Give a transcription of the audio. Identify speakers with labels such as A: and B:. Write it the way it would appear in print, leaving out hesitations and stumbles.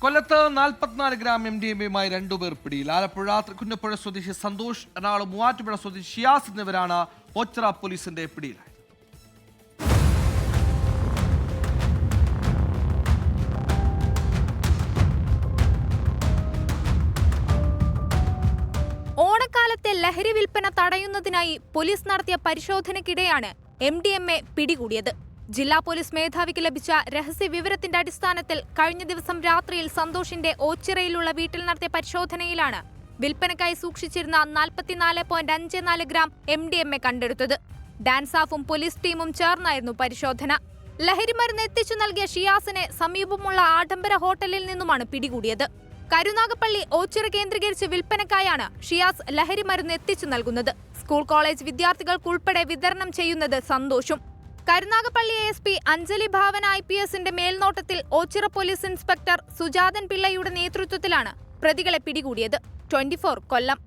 A: കൊല്ലത്ത് 44 ഗ്രാം MDMA-യുമായി രണ്ടുപേർ പിടിയിൽ. ആലപ്പുഴ തൃക്കുന്നപ്പുഴ സ്വദേശി സന്തോഷ്, എറണാകുളം മൂവാറ്റുപുഴ സ്വദേശി ഷിയാസ് എന്നിവരാണ് ഓച്ചിറ പോലീസിന്റെ പിടിയിലായത്.
B: ഓണക്കാലത്തെ ലഹരി വിൽപ്പന തടയുന്നതിനായി പോലീസ് നടത്തിയ പരിശോധനയ്ക്കിടെയാണ് MDMA പിടികൂടിയത്. ജില്ലാ പോലീസ് മേധാവിക്ക് ലഭിച്ച രഹസ്യ വിവരത്തിന്റെ അടിസ്ഥാനത്തിൽ കഴിഞ്ഞ ദിവസം രാത്രിയിൽ സന്തോഷിന്റെ ഓച്ചിറയിലുള്ള വീട്ടിൽ നടത്തിയ പരിശോധനയിലാണ് വിൽപ്പനയ്ക്കായി സൂക്ഷിച്ചിരുന്ന 44.54 ഗ്രാം MDMA കണ്ടെടുത്തത്. ഡാൻസാഫും പോലീസ് ടീമും ചേർന്നായിരുന്നു പരിശോധന. ലഹരിമരുന്ന് എത്തിച്ചു നൽകിയ ഷിയാസിനെ സമീപമുള്ള ആഡംബര ഹോട്ടലിൽ നിന്നുമാണ് പിടികൂടിയത്. കരുനാഗപ്പള്ളി ഓച്ചിറ കേന്ദ്രീകരിച്ച് വിൽപ്പനക്കായാണ് ഷിയാസ് ലഹരിമരുന്ന് എത്തിച്ചു നൽകുന്നത്. സ്കൂൾ കോളേജ് വിദ്യാർത്ഥികൾക്കുൾപ്പെടെ വിതരണം ചെയ്യുന്നത് സന്തോഷും. കരുനാഗപ്പള്ളി ASP അഞ്ജലി ഭാവന IPSന്റെ മേൽനോട്ടത്തിൽ ഓച്ചിറ പോലീസ് ഇൻസ്പെക്ടർ സുജാതൻ പിള്ളയുടെ നേതൃത്വത്തിലാണ് പ്രതികളെ പിടികൂടിയത്. 24 കൊല്ലം.